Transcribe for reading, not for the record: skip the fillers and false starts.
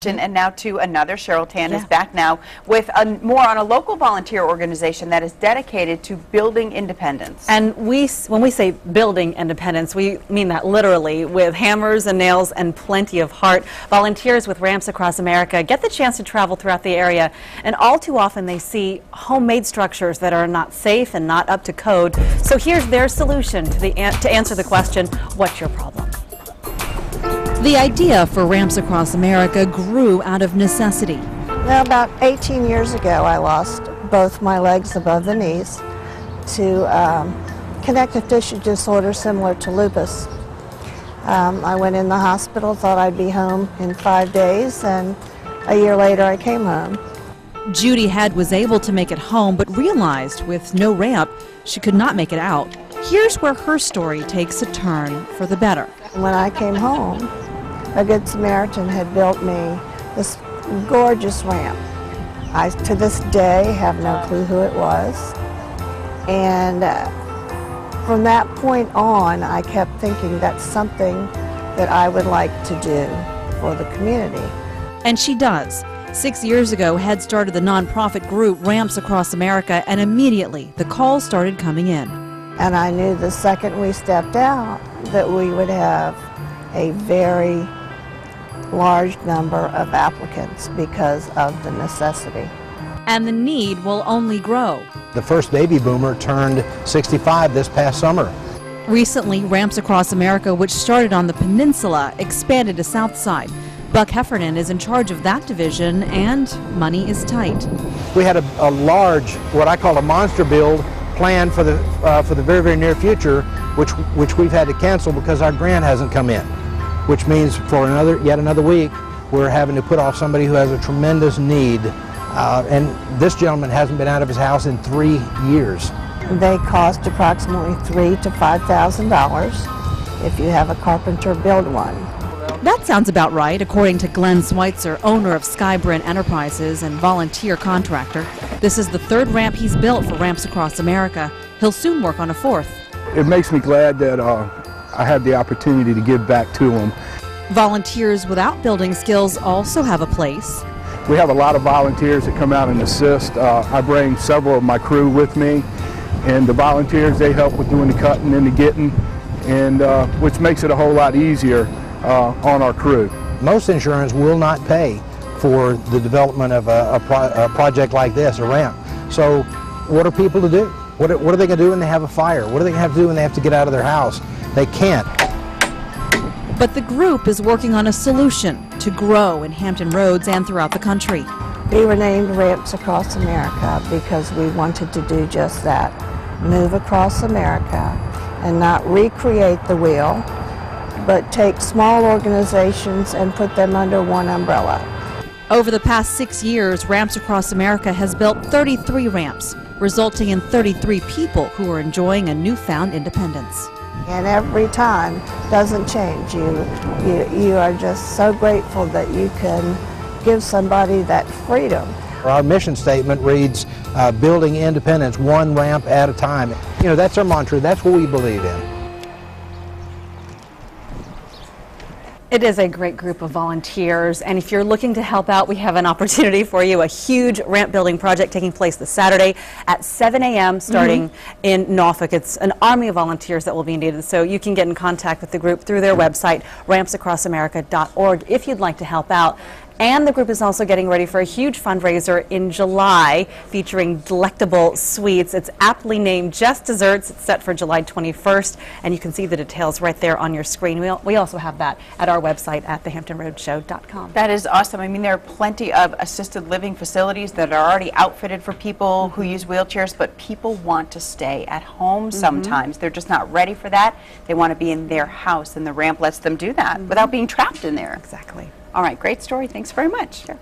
question, and now to another. Cheryl Tan is back now with more on a local volunteer organization that is dedicated to building independence. And when we say building independence, we mean that literally, with hammers and nails and plenty of heart. Volunteers with Ramps Across America get the chance to travel throughout the area, and all too often they see homemade structures that are not safe and not up to code. So here's their solution to answer the question, what's your problem? The idea for Ramps Across America grew out of necessity. Now, about 18 years ago, I lost both my legs above the knees to connective tissue disorder similar to lupus. I went in the hospital, thought I'd be home in 5 days, and a year later I came home. Judy Head was able to make it home, but realized with no ramp, she could not make it out. Here's where her story takes a turn for the better. When I came home, a Good Samaritan had built me this gorgeous ramp. I, to this day, have no clue who it was. And from that point on, I kept thinking that's something that I would like to do for the community. And she does. 6 years ago, Head started the nonprofit group Ramps Across America, and immediately the calls started coming in. And I knew the second we stepped out that we would have a very large number of applicants because of the necessity. And the need will only grow. The first baby boomer turned 65 this past summer. Recently, Ramps Across America, which started on the peninsula, expanded to Southside. Buck Heffernan is in charge of that division, and money is tight. We had a large, what I call a monster build, planned for the very, very near future, which we've had to cancel because our grant hasn't come in. Which means for yet another week, we're having to put off somebody who has a tremendous need. And this gentleman hasn't been out of his house in 3 years. They cost approximately $3,000 to $5,000 if you have a carpenter build one. That sounds about right, according to Glenn Schweitzer, owner of Skybryn Enterprises and volunteer contractor. This is the third ramp he's built for Ramps Across America. He'll soon work on a fourth. It makes me glad that I had the opportunity to give back to them. Volunteers without building skills also have a place. We have a lot of volunteers that come out and assist. I bring several of my crew with me, and the volunteers, they help with doing the cutting and the getting, and which makes it a whole lot easier on our crew. Most insurance will not pay for the development of a project like this, a ramp. So what are people to do? What are they going to do when they have a fire? What are they going to have to do when they have to get out of their house? They can't. But the group is working on a solution to grow in Hampton Roads and throughout the country. We were named Ramps Across America because we wanted to do just that. Move across America and not recreate the wheel, but take small organizations and put them under one umbrella. Over the past 6 years, Ramps Across America has built 33 ramps, resulting in 33 people who are enjoying a newfound independence. And every time doesn't change. You are just so grateful that you can give somebody that freedom. Our mission statement reads, building independence one ramp at a time. You know, that's our mantra. That's what we believe in. It is a great group of volunteers, and if you're looking to help out, we have an opportunity for you, a huge ramp building project taking place this Saturday at 7 a.m. starting in Norfolk. It's an army of volunteers that will be needed, so you can get in contact with the group through their website, rampsacrossamerica.org, if you'd like to help out. And the group is also getting ready for a huge fundraiser in July featuring delectable sweets. It's aptly named Just Desserts. It's set for July 21st, and you can see the details right there on your screen. We also have that at our website at thehamptonroadshow.com. That is awesome. I mean, there are plenty of assisted living facilities that are already outfitted for people who use wheelchairs, but people want to stay at home sometimes. They're just not ready for that. They want to be in their house, and the ramp lets them do that without being trapped in there. Exactly. All right, great story. Thanks very much. Sure.